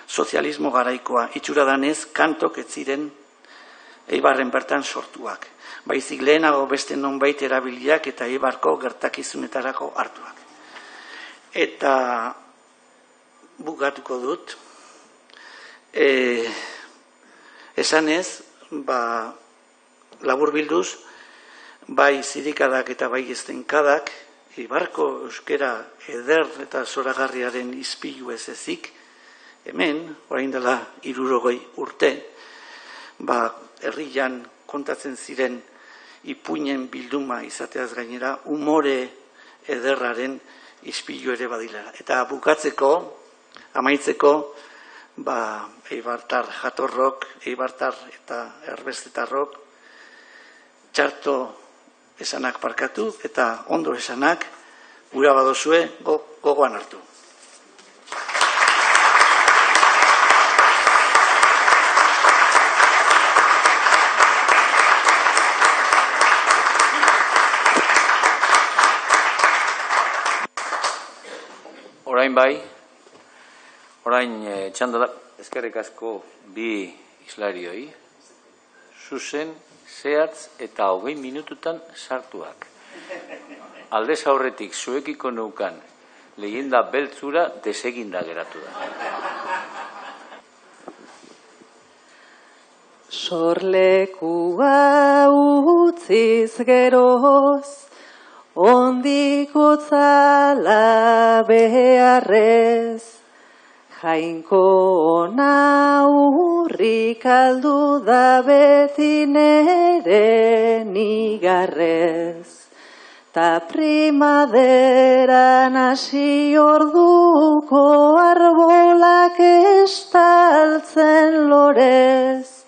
sozialismo garaikoa. Itxura danez, kantok ez ziren Eibarren bertan sortuak. Baizik lehenago beste nonbait erabiliak eta Eibarko gertakizunetarako hartuak. Eta bukatuko dut, esanez, laburbilduz, bai zirikadak eta bai estenkadak, Eibarko euskera eder eta zoragarriaren izpilu ez ezik, hemen, orain dela 60 urte, herrian kontatzen ziren ipuinen bilduma izateaz gainera, umore ederraren izpilu ere badila. Eta bukatzeko, amaitzeko, eibartar jatorrok, eibartar eta erbestetarrok, txarto esanak parkatu eta ondo esanak gura badozue gogoan hartu. Orain txanda eskerrik asko bi islarioi, zuzen, zehatz eta 20 minututan sartuak. Aldez aurretik zuekiko neukan leyenda beltzura deseginda geratu da. Sorlekua utziz geroz, ondiko tzala beharrez, Jainko ona urrik aldu da beti nere nigarrez. Ta primaderan hasi orduko arbolak estaltzen lorez.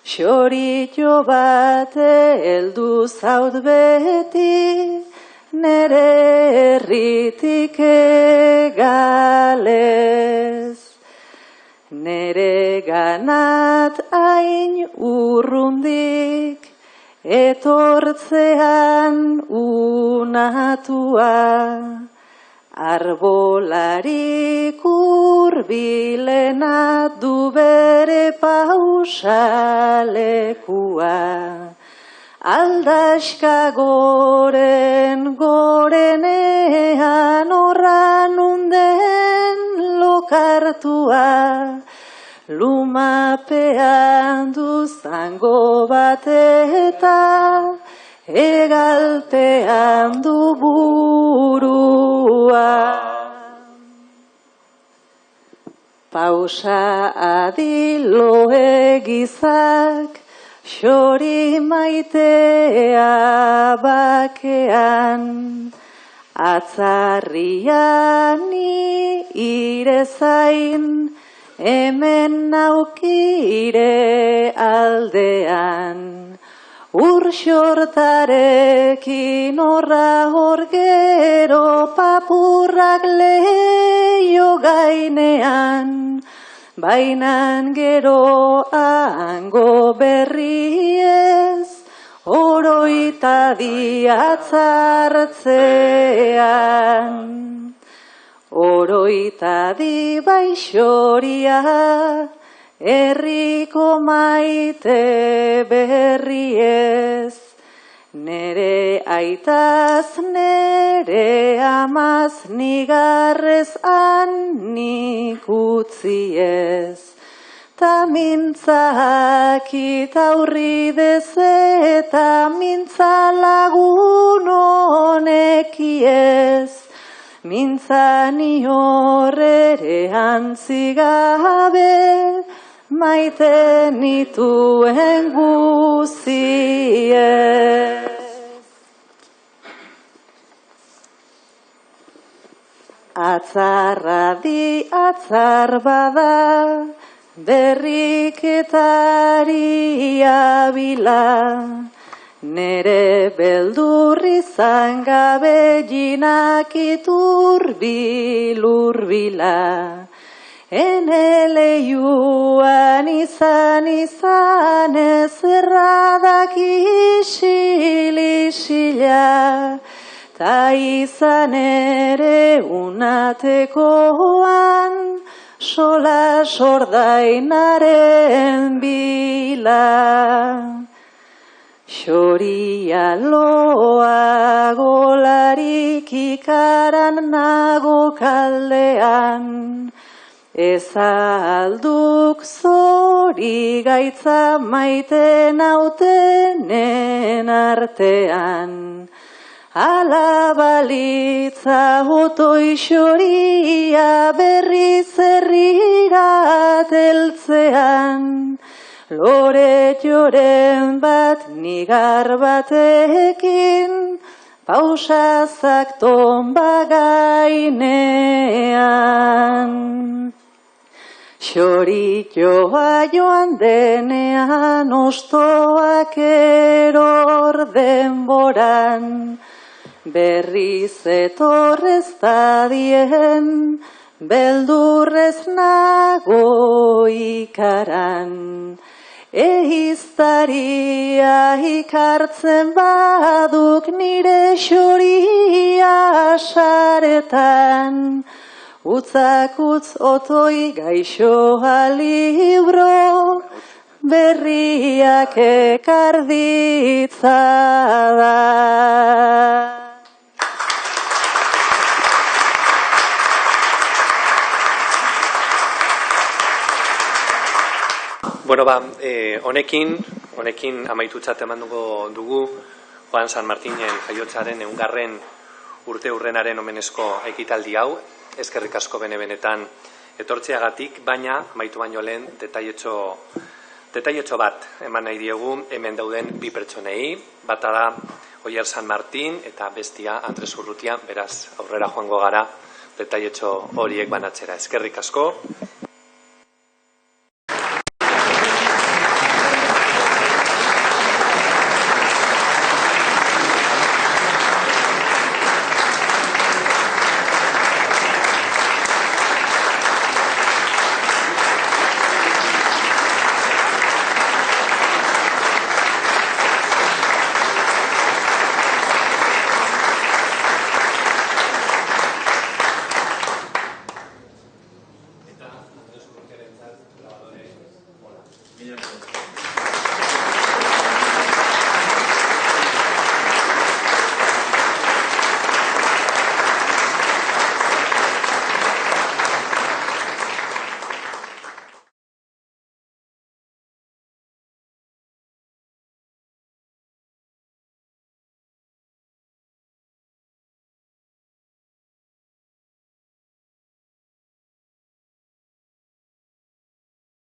Xorito bate heldu zaut beti, nere herritik egalez. Nere ganat hain urrundik, etortzean unatua. Arbolarik urbilena du bere pausalekua. Aldaxka gorenean horran unden lokartua. lumapean du zango bat eta hegalpean du burua. Pausa adilo egizak, xori maitea bakean, atzarriani irezain, hemen naukire aldean. Urxortarekin horra horgero papurrak leio gainean, bainan gero hango berriez, oroita diatzartzean. Oroita di baixoria, herriko maite berriez, nere aitaz, nere amaz, nigarrez nik utziez. Ta mintzak itaurridez eta mintza lagun honekiez, mintzani horrere antzigabe, maite nituen guziez. Atzarra di atzar bada, berriketari abila, nere beldurri zangabe jinakiturbil urbila. Ene leiuan izan ez erradak isil-isila, ta izan ere unatekoan sola sordainaren bila. Xoria loa golarik ikaran nago kaldean, ez alduk zori gaitza maite nautenen artean. Ala balitza otoi xoria berriz herrirat heltzean, lore joren bat nigar batekin, pausazak tonba gainean. Xoritoa joan denean, ostoak eror denboran, berriz etorrez dadien, beldurrez nago ikaran. Ehiztaria ikartzen baduk nire xoria saretan, utzak utz otoi gaixoa libro, berriak ekar ditzada. Bueno, honekin amaitutzat eman dugu Juan San Martinen jaiotzaren 100. urte hurrenaren omenezko ekitaldi hau. Eskerrik asko benetan etortzeagatik, baina amaitu baino lehen detailetxo bat eman nahi diegu hemen dauden bi pertsonei. Bata da Oier San Martin eta bestia Andres Urrutia, beraz aurrera joango gara detailetxo horiek banatzera. Eskerrik asko.